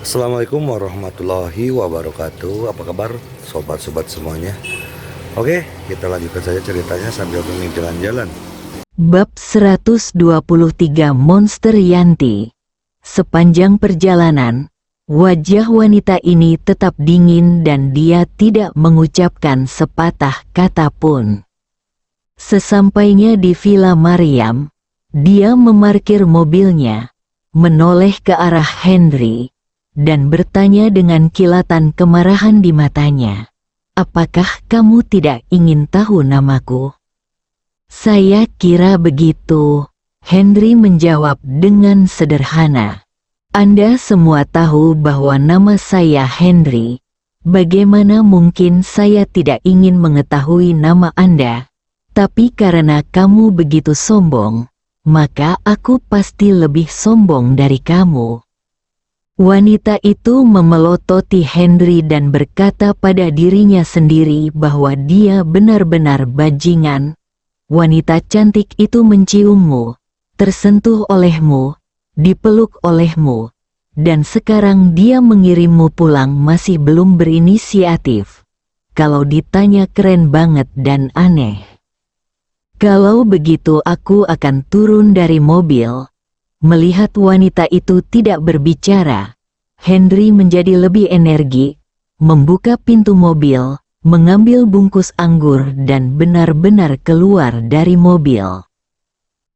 Assalamualaikum warahmatullahi wabarakatuh. Apa kabar sobat-sobat semuanya? Oke, kita lanjutkan saja ceritanya sambil mengikuti jalan-jalan. Bab 123 Monster Yanti. Sepanjang perjalanan, wajah wanita ini tetap dingin dan dia tidak mengucapkan sepatah kata pun. Sesampainya di Villa Maryam, dia memarkir mobilnya, menoleh ke arah Henry, dan bertanya dengan kilatan kemarahan di matanya. "Apakah kamu tidak ingin tahu namaku?" "Saya kira begitu," Henry menjawab dengan sederhana. "Anda semua tahu bahwa nama saya Henry. Bagaimana mungkin saya tidak ingin mengetahui nama Anda? Tapi karena kamu begitu sombong, maka aku pasti lebih sombong dari kamu." Wanita itu memelototi Henry dan berkata pada dirinya sendiri bahwa dia benar-benar bajingan. Wanita cantik itu menciummu, tersentuh olehmu, dipeluk olehmu, dan sekarang dia mengirimmu pulang masih belum berinisiatif. Kalau ditanya keren banget dan aneh. "Kalau begitu aku akan turun dari mobil." Melihat wanita itu tidak berbicara, Henry menjadi lebih energi, membuka pintu mobil, mengambil bungkus anggur dan benar-benar keluar dari mobil.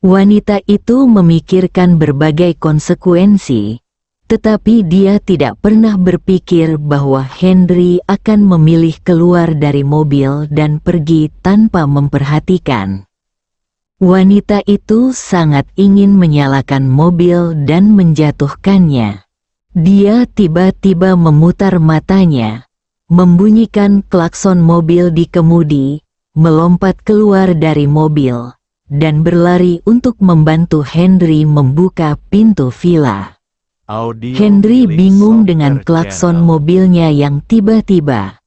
Wanita itu memikirkan berbagai konsekuensi, tetapi dia tidak pernah berpikir bahwa Henry akan memilih keluar dari mobil dan pergi tanpa memperhatikan. Wanita itu sangat ingin menyalakan mobil dan menjatuhkannya. Dia tiba-tiba memutar matanya, membunyikan klakson mobil di kemudi, melompat keluar dari mobil, dan berlari untuk membantu Henry membuka pintu villa. Henry bingung dengan klakson mobilnya yang tiba-tiba.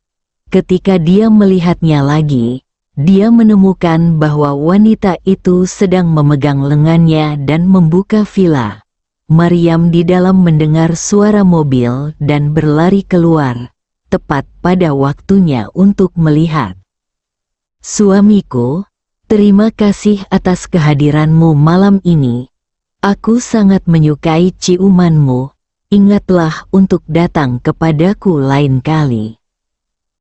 Ketika dia melihatnya lagi, dia menemukan bahwa wanita itu sedang memegang lengannya dan membuka villa. Maryam di dalam mendengar suara mobil dan berlari keluar, tepat pada waktunya untuk melihat. "Suamiku, terima kasih atas kehadiranmu malam ini. Aku sangat menyukai ciumanmu. Ingatlah untuk datang kepadaku lain kali."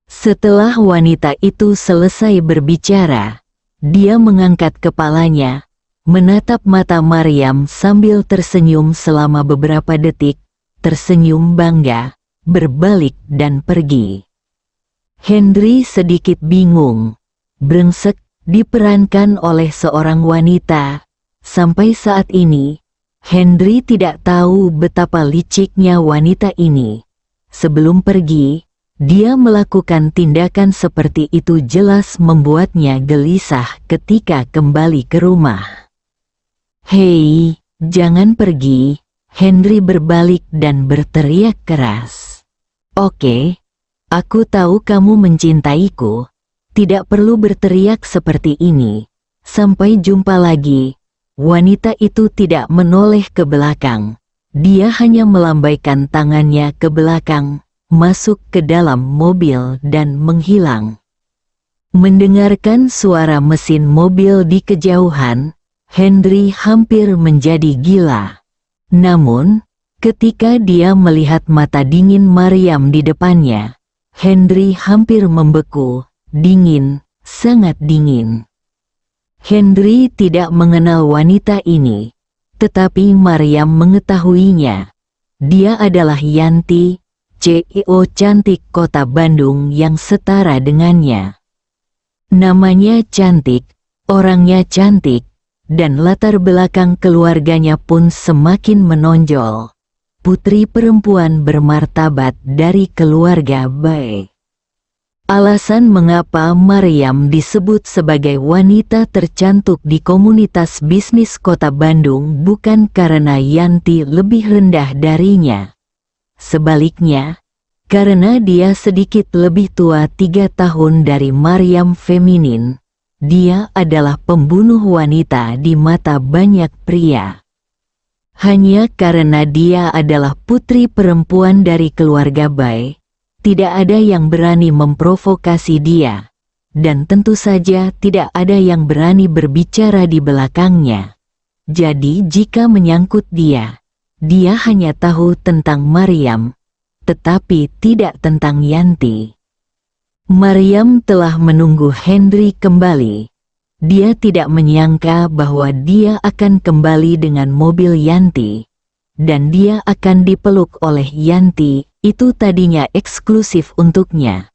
Setelah wanita itu selesai berbicara, dia mengangkat kepalanya, menatap mata Maryam sambil tersenyum selama beberapa detik, tersenyum bangga, berbalik dan pergi. Henry sedikit bingung. Brengsek, diperankan oleh seorang wanita. Sampai saat ini, Henry tidak tahu betapa liciknya wanita ini. Sebelum pergi, dia melakukan tindakan seperti itu jelas membuatnya gelisah ketika kembali ke rumah. "Hei, jangan pergi," Henry berbalik dan berteriak keras. "Oke, aku tahu kamu mencintaiku. Tidak perlu berteriak seperti ini. Sampai jumpa lagi." Wanita itu tidak menoleh ke belakang. Dia hanya melambaikan tangannya ke belakang, masuk ke dalam mobil dan menghilang. Mendengarkan suara mesin mobil di kejauhan, Henry hampir menjadi gila. Namun, ketika dia melihat mata dingin Maryam di depannya, Henry hampir membeku, dingin, sangat dingin. Henry tidak mengenal wanita ini, tetapi Maryam mengetahuinya. Dia adalah Yanti, CEO cantik kota Bandung yang setara dengannya. Namanya cantik, orangnya cantik, dan latar belakang keluarganya pun semakin menonjol. Putri perempuan bermartabat dari keluarga baik. Alasan mengapa Maryam disebut sebagai wanita tercantik di komunitas bisnis kota Bandung bukan karena Yanti lebih rendah darinya. Sebaliknya, karena dia sedikit lebih tua 3 tahun dari Maryam feminin, dia adalah pembunuh wanita di mata banyak pria. Hanya karena dia adalah putri perempuan dari keluarga baik, tidak ada yang berani memprovokasi dia. Dan tentu saja tidak ada yang berani berbicara di belakangnya. Jadi jika menyangkut dia hanya tahu tentang Maryam, tetapi tidak tentang Yanti. Maryam telah menunggu Henry kembali. Dia tidak menyangka bahwa dia akan kembali dengan mobil Yanti, dan dia akan dipeluk oleh Yanti. Itu tadinya eksklusif untuknya.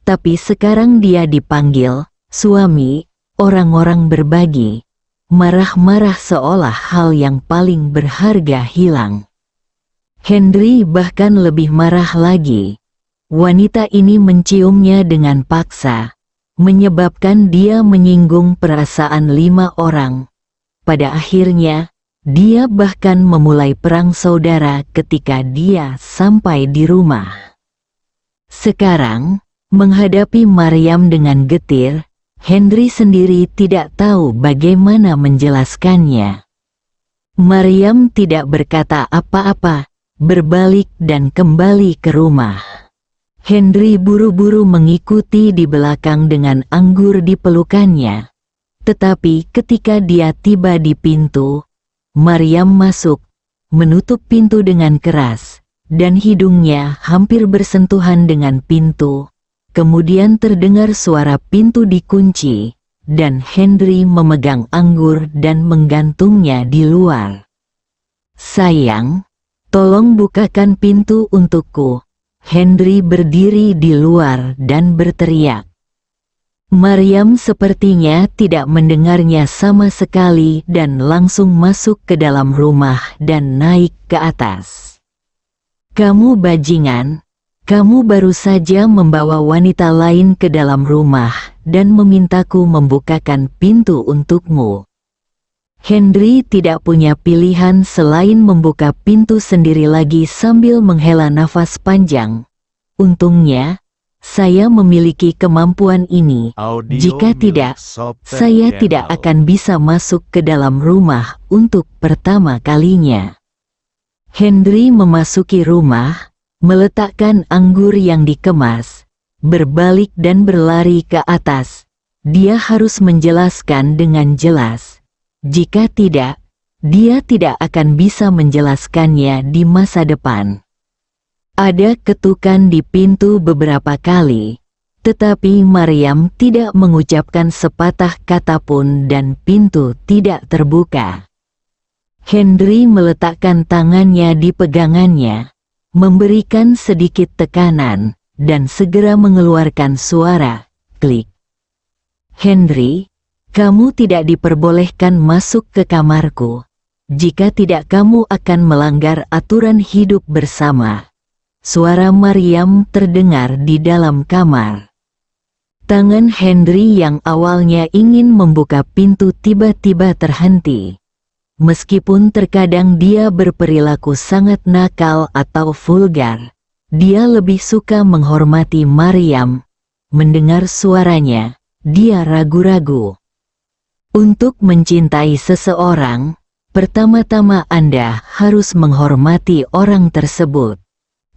Tapi sekarang dia dipanggil suami, orang-orang berbagi, marah-marah seolah hal yang paling berharga hilang. Henry bahkan lebih marah lagi. Wanita ini menciumnya dengan paksa, menyebabkan dia menyinggung perasaan 5 orang. Pada akhirnya, dia bahkan memulai perang saudara ketika dia sampai di rumah. Sekarang, menghadapi Maryam dengan getir, Henry sendiri tidak tahu bagaimana menjelaskannya. Maryam tidak berkata apa-apa, berbalik dan kembali ke rumah. Henry buru-buru mengikuti di belakang dengan anggur di pelukannya. Tetapi ketika dia tiba di pintu, Maryam masuk, menutup pintu dengan keras, dan hidungnya hampir bersentuhan dengan pintu. Kemudian terdengar suara pintu dikunci, dan Henry memegang anggur dan menggantungnya di luar. "Sayang, tolong bukakan pintu untukku." Henry berdiri di luar dan berteriak. Maryam sepertinya tidak mendengarnya sama sekali dan langsung masuk ke dalam rumah dan naik ke atas. "Kamu bajingan, kamu baru saja membawa wanita lain ke dalam rumah dan memintaku membukakan pintu untukmu." Henry tidak punya pilihan selain membuka pintu sendiri lagi sambil menghela nafas panjang. "Untungnya, saya memiliki kemampuan ini. Jika tidak, saya tidak akan bisa masuk ke dalam rumah untuk pertama kalinya." Henry memasuki rumah, meletakkan anggur yang dikemas, berbalik dan berlari ke atas. Dia harus menjelaskan dengan jelas. Jika tidak, dia tidak akan bisa menjelaskannya di masa depan. Ada ketukan di pintu beberapa kali, tetapi Maryam tidak mengucapkan sepatah kata pun dan pintu tidak terbuka. Henry meletakkan tangannya di pegangannya, memberikan sedikit tekanan, dan segera mengeluarkan suara, klik. "Henry, kamu tidak diperbolehkan masuk ke kamarku. Jika tidak kamu akan melanggar aturan hidup bersama." Suara Maryam terdengar di dalam kamar. Tangan Henry yang awalnya ingin membuka pintu tiba-tiba terhenti. Meskipun terkadang dia berperilaku sangat nakal atau vulgar, dia lebih suka menghormati Maryam. Mendengar suaranya, dia ragu-ragu. Untuk mencintai seseorang, pertama-tama Anda harus menghormati orang tersebut.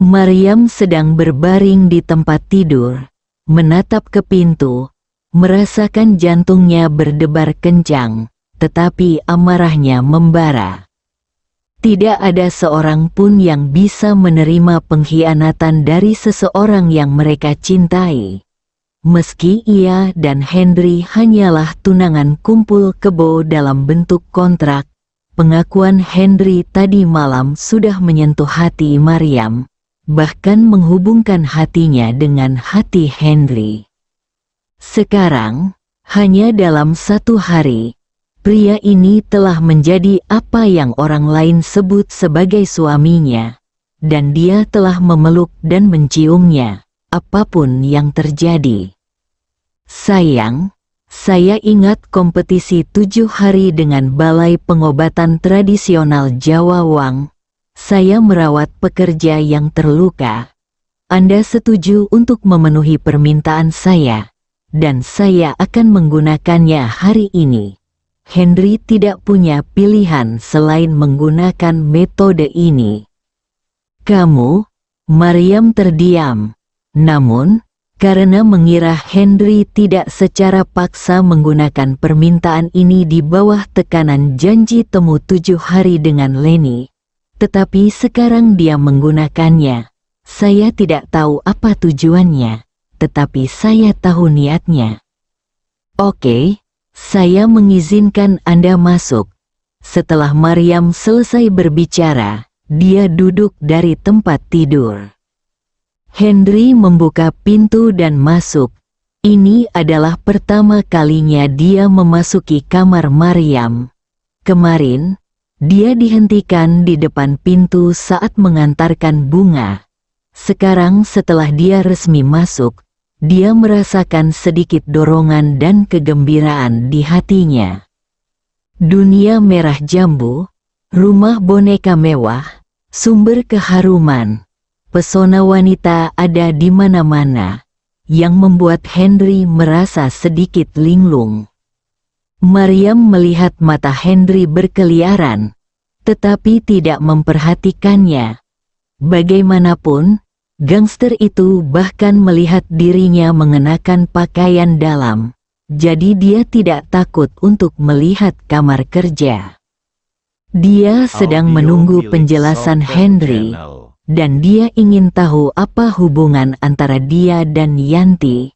Maryam sedang berbaring di tempat tidur, menatap ke pintu, merasakan jantungnya berdebar kencang, tetapi amarahnya membara. Tidak ada seorang pun yang bisa menerima pengkhianatan dari seseorang yang mereka cintai. Meski ia dan Henry hanyalah tunangan kumpul kebo dalam bentuk kontrak, pengakuan Henry tadi malam sudah menyentuh hati Maryam, bahkan menghubungkan hatinya dengan hati Henry. Sekarang, hanya dalam 1 hari, pria ini telah menjadi apa yang orang lain sebut sebagai suaminya, dan dia telah memeluk dan menciumnya, apapun yang terjadi. "Sayang, saya ingat kompetisi 7 hari dengan Balai Pengobatan Tradisional Jawa Wang. Saya merawat pekerja yang terluka. Anda setuju untuk memenuhi permintaan saya, dan saya akan menggunakannya hari ini." Henry tidak punya pilihan selain menggunakan metode ini. "Kamu?" Maryam terdiam. Namun, karena mengira Henry tidak secara paksa menggunakan permintaan ini di bawah tekanan janji temu 7 hari dengan Lenny, tetapi sekarang dia menggunakannya. "Saya tidak tahu apa tujuannya, tetapi saya tahu niatnya." "Oke, saya mengizinkan Anda masuk." Setelah Maryam selesai berbicara, dia duduk dari tempat tidur. Henry membuka pintu dan masuk. Ini adalah pertama kalinya dia memasuki kamar Maryam. Kemarin, dia dihentikan di depan pintu saat mengantarkan bunga. Sekarang setelah dia resmi masuk, dia merasakan sedikit dorongan dan kegembiraan di hatinya. Dunia merah jambu, rumah boneka mewah, sumber keharuman, pesona wanita ada di mana-mana, yang membuat Henry merasa sedikit linglung. Maryam melihat mata Henry berkeliaran, tetapi tidak memperhatikannya. Bagaimanapun, gangster itu bahkan melihat dirinya mengenakan pakaian dalam, jadi dia tidak takut untuk melihat kamar kerja. Dia sedang menunggu penjelasan Henry, dan dia ingin tahu apa hubungan antara dia dan Yanti.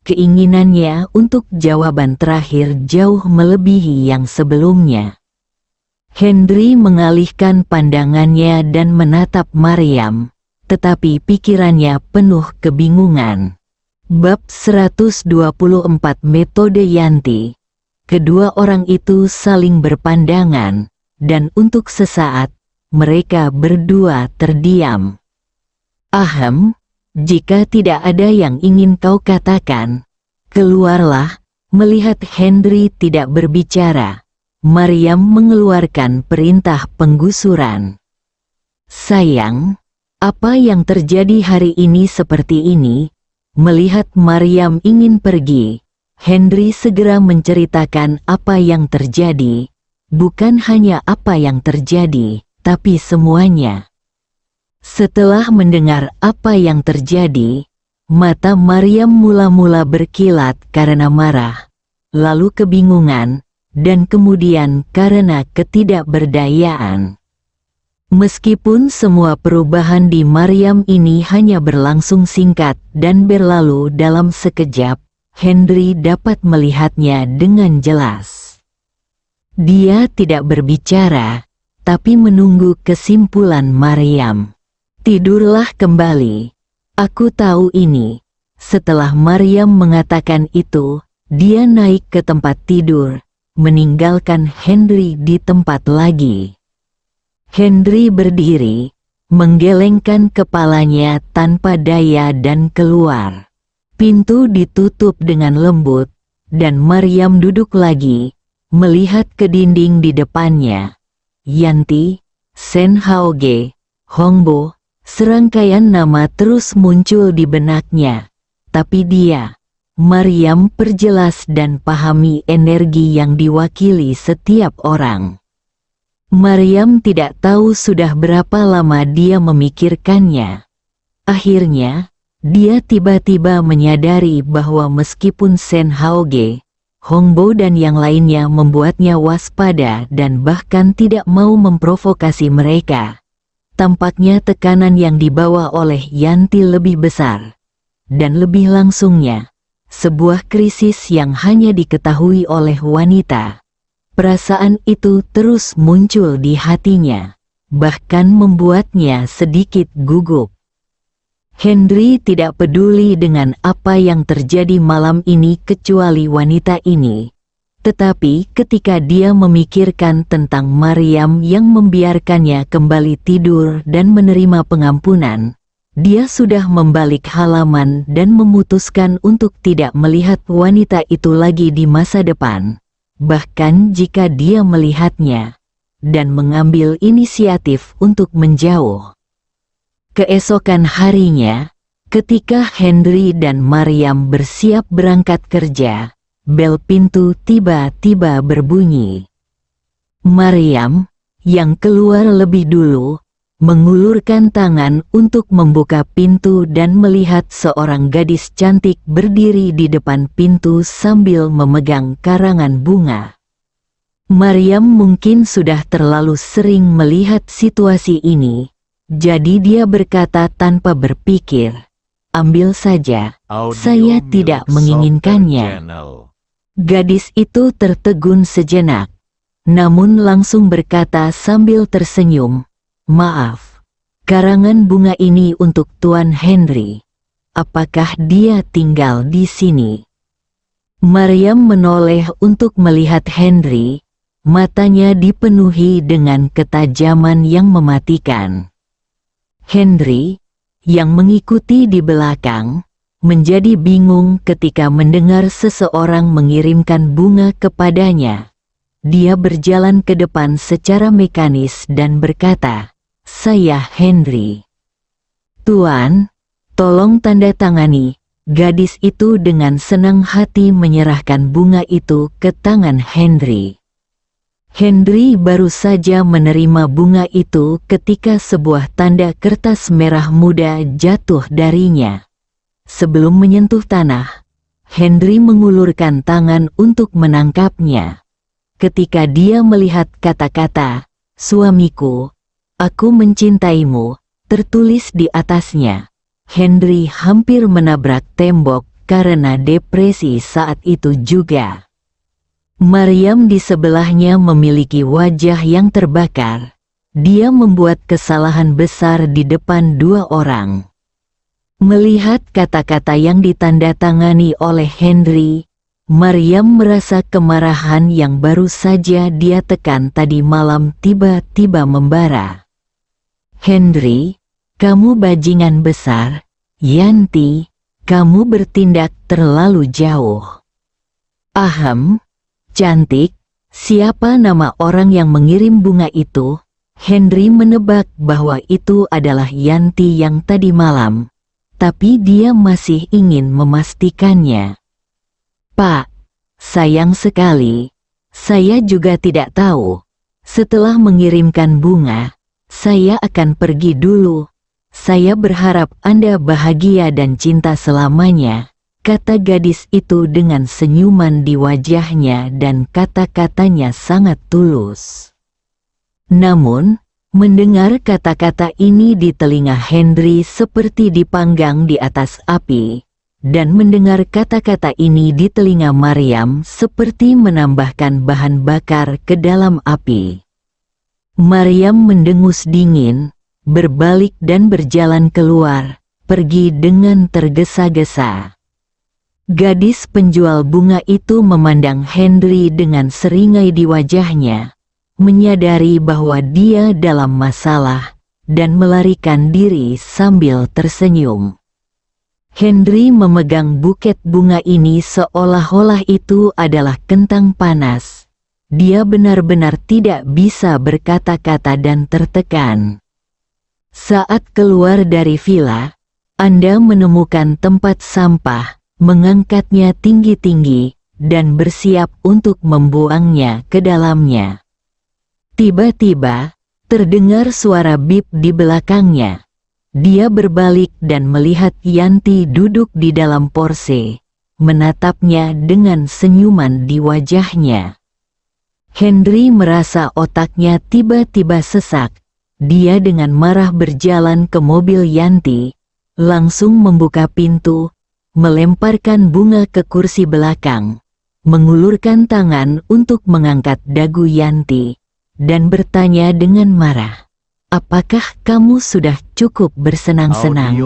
Keinginannya untuk jawaban terakhir jauh melebihi yang sebelumnya. Henry mengalihkan pandangannya dan menatap Maryam, tetapi pikirannya penuh kebingungan. Bab 124 Metode Yanti. Kedua orang itu saling berpandangan, dan untuk sesaat, mereka berdua terdiam. "Ahem, jika tidak ada yang ingin kau katakan, keluarlah." Melihat Henry tidak berbicara, Maryam mengeluarkan perintah penggusuran. "Sayang, apa yang terjadi hari ini seperti ini?" Melihat Maryam ingin pergi, Henry segera menceritakan apa yang terjadi. Bukan hanya apa yang terjadi, tapi semuanya. Setelah mendengar apa yang terjadi, mata Maryam mula-mula berkilat karena marah, lalu kebingungan, dan kemudian karena ketidakberdayaan. Meskipun semua perubahan di Maryam ini hanya berlangsung singkat dan berlalu dalam sekejap, Henry dapat melihatnya dengan jelas. Dia tidak berbicara, tapi menunggu kesimpulan Maryam. "Tidurlah kembali. Aku tahu ini." Setelah Maryam mengatakan itu, dia naik ke tempat tidur, meninggalkan Henry di tempat lagi. Henry berdiri, menggelengkan kepalanya tanpa daya dan keluar. Pintu ditutup dengan lembut, dan Maryam duduk lagi, melihat ke dinding di depannya. Yanti, Sen Haoge, Hongbo, serangkaian nama terus muncul di benaknya. Tapi dia, Maryam, perjelas dan pahami energi yang diwakili setiap orang. Maryam tidak tahu sudah berapa lama dia memikirkannya. Akhirnya, dia tiba-tiba menyadari bahwa meskipun Sen Haoge, Hongbo dan yang lainnya membuatnya waspada dan bahkan tidak mau memprovokasi mereka, tampaknya tekanan yang dibawa oleh Yanti lebih besar. Dan lebih langsungnya, sebuah krisis yang hanya diketahui oleh wanita. Perasaan itu terus muncul di hatinya, bahkan membuatnya sedikit gugup. Henry tidak peduli dengan apa yang terjadi malam ini kecuali wanita ini. Tetapi ketika dia memikirkan tentang Maryam yang membiarkannya kembali tidur dan menerima pengampunan, dia sudah membalik halaman dan memutuskan untuk tidak melihat wanita itu lagi di masa depan. Bahkan jika dia melihatnya, dan mengambil inisiatif untuk menjauh. Keesokan harinya, ketika Henry dan Maryam bersiap berangkat kerja, bel pintu tiba-tiba berbunyi. Maryam, yang keluar lebih dulu, mengulurkan tangan untuk membuka pintu dan melihat seorang gadis cantik berdiri di depan pintu sambil memegang karangan bunga. Maryam mungkin sudah terlalu sering melihat situasi ini, jadi dia berkata tanpa berpikir, "Ambil saja, saya tidak menginginkannya." Gadis itu tertegun sejenak, namun langsung berkata sambil tersenyum, "Maaf, karangan bunga ini untuk Tuan Henry. Apakah dia tinggal di sini?" Maryam menoleh untuk melihat Henry, matanya dipenuhi dengan ketajaman yang mematikan. Henry, yang mengikuti di belakang, menjadi bingung ketika mendengar seseorang mengirimkan bunga kepadanya. Dia berjalan ke depan secara mekanis dan berkata, "Saya Henry." "Tuan, tolong tanda tangani." Gadis itu dengan senang hati menyerahkan bunga itu ke tangan Henry. Henry baru saja menerima bunga itu ketika sebuah tanda kertas merah muda jatuh darinya. Sebelum menyentuh tanah, Henry mengulurkan tangan untuk menangkapnya. Ketika dia melihat kata-kata, "Suamiku, aku mencintaimu," tertulis di atasnya, Henry hampir menabrak tembok karena depresi saat itu juga. Maryam di sebelahnya memiliki wajah yang terbakar. Dia membuat kesalahan besar di depan dua orang. Melihat kata-kata yang ditandatangani oleh Henry, Maryam merasa kemarahan yang baru saja dia tekan tadi malam tiba-tiba membara. "Henry, kamu bajingan besar. Yanti, kamu bertindak terlalu jauh." "Ahem, cantik, siapa nama orang yang mengirim bunga itu?" Henry menebak bahwa itu adalah Yanti yang tadi malam, tapi dia masih ingin memastikannya. "Pak, sayang sekali, saya juga tidak tahu. Setelah mengirimkan bunga, saya akan pergi dulu. Saya berharap Anda bahagia dan cinta selamanya," kata gadis itu dengan senyuman di wajahnya dan kata-katanya sangat tulus. Namun, mendengar kata-kata ini di telinga Henry seperti dipanggang di atas api, dan mendengar kata-kata ini di telinga Maryam seperti menambahkan bahan bakar ke dalam api. Maryam mendengus dingin, berbalik dan berjalan keluar, pergi dengan tergesa-gesa. Gadis penjual bunga itu memandang Henry dengan seringai di wajahnya, menyadari bahwa dia dalam masalah, dan melarikan diri sambil tersenyum. Henry memegang buket bunga ini seolah-olah itu adalah kentang panas. Dia benar-benar tidak bisa berkata-kata dan tertekan. Saat keluar dari villa, Anda menemukan tempat sampah, mengangkatnya tinggi-tinggi, dan bersiap untuk membuangnya ke dalamnya. Tiba-tiba, terdengar suara bip di belakangnya. Dia berbalik dan melihat Yanti duduk di dalam Porsche, menatapnya dengan senyuman di wajahnya. Henry merasa otaknya tiba-tiba sesak. Dia dengan marah berjalan ke mobil Yanti, langsung membuka pintu, melemparkan bunga ke kursi belakang, mengulurkan tangan untuk mengangkat dagu Yanti, dan bertanya dengan marah, "Apakah kamu sudah cukup bersenang-senang?"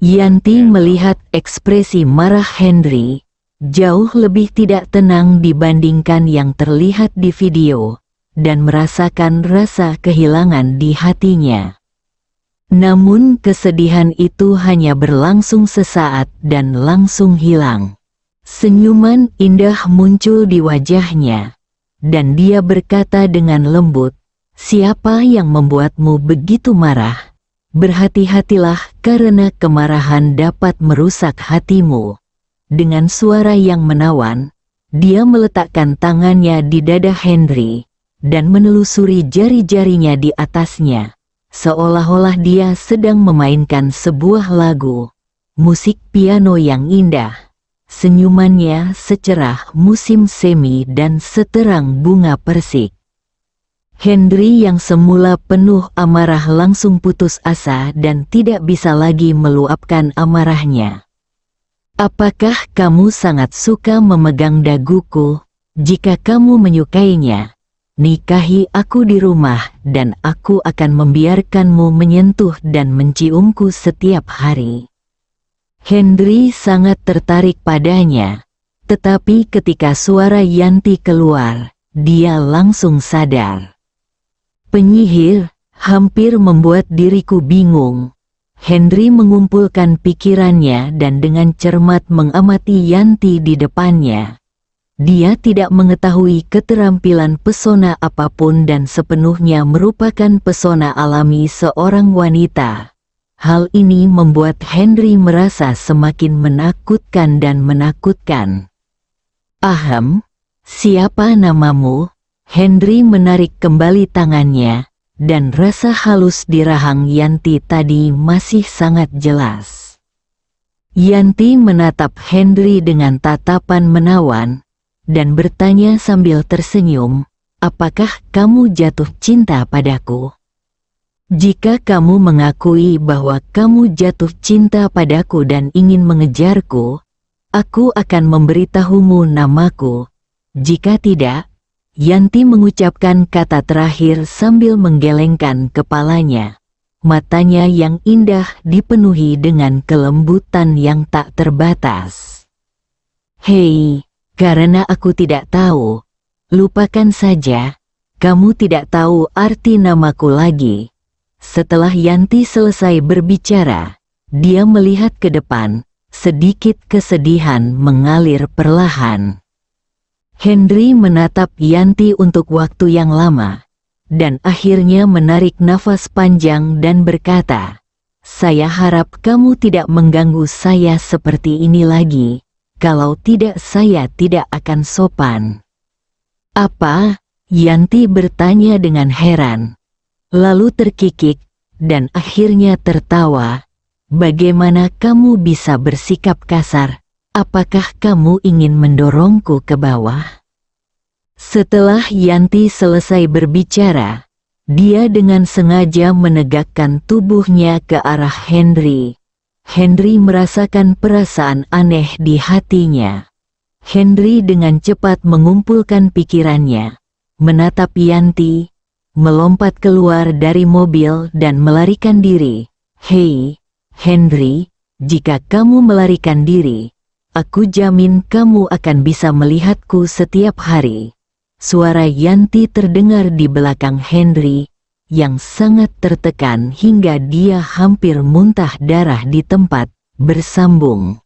Yanti melihat ekspresi marah Henry, jauh lebih tidak tenang dibandingkan yang terlihat di video, dan merasakan rasa kehilangan di hatinya. Namun kesedihan itu hanya berlangsung sesaat dan langsung hilang. Senyuman indah muncul di wajahnya, dan dia berkata dengan lembut, "Siapa yang membuatmu begitu marah? Berhati-hatilah karena kemarahan dapat merusak hatimu." Dengan suara yang menawan, Dia meletakkan tangannya di dada Henry dan menelusuri jari-jarinya di atasnya, seolah-olah dia sedang memainkan sebuah lagu musik piano yang indah. Senyumannya secerah musim semi dan seterang bunga persik. Henry yang semula penuh amarah langsung putus asa dan tidak bisa lagi meluapkan amarahnya. Apakah kamu sangat suka memegang daguku? Jika kamu menyukainya, nikahi aku di rumah dan aku akan membiarkanmu menyentuh dan menciumku setiap hari. Henry sangat tertarik padanya, tetapi ketika suara Yanti keluar, dia langsung sadar. Penyihir, hampir membuat diriku bingung. Henry mengumpulkan pikirannya dan dengan cermat mengamati Yanti di depannya. Dia tidak mengetahui keterampilan pesona apapun dan sepenuhnya merupakan pesona alami seorang wanita. Hal ini membuat Henry merasa semakin menakutkan dan menakutkan. "Ahem, siapa namamu?" Henry menarik kembali tangannya, dan rasa halus di rahang Yanti tadi masih sangat jelas. Yanti menatap Henry dengan tatapan menawan, dan bertanya sambil tersenyum, "Apakah kamu jatuh cinta padaku? Jika kamu mengakui bahwa kamu jatuh cinta padaku dan ingin mengejarku, aku akan memberitahumu namaku. Jika tidak..." Yanti mengucapkan kata terakhir sambil menggelengkan kepalanya. Matanya yang indah dipenuhi dengan kelembutan yang tak terbatas. "Hei, karena aku tidak tahu, lupakan saja, kamu tidak tahu arti namaku lagi." Setelah Yanti selesai berbicara, dia melihat ke depan, sedikit kesedihan mengalir perlahan. Henry menatap Yanti untuk waktu yang lama, dan akhirnya menarik nafas panjang dan berkata, "Saya harap kamu tidak mengganggu saya seperti ini lagi, kalau tidak saya tidak akan sopan." "Apa?" Yanti bertanya dengan heran, lalu terkikik, dan akhirnya tertawa. "Bagaimana kamu bisa bersikap kasar? Apakah kamu ingin mendorongku ke bawah?" Setelah Yanti selesai berbicara, dia dengan sengaja menegakkan tubuhnya ke arah Henry. Henry merasakan perasaan aneh di hatinya. Henry dengan cepat mengumpulkan pikirannya, menatap Yanti, melompat keluar dari mobil dan melarikan diri. "Hei, Henry, jika kamu melarikan diri, aku jamin kamu akan bisa melihatku setiap hari." Suara Yanti terdengar di belakang Henry, yang sangat tertekan hingga dia hampir muntah darah di tempat. Bersambung.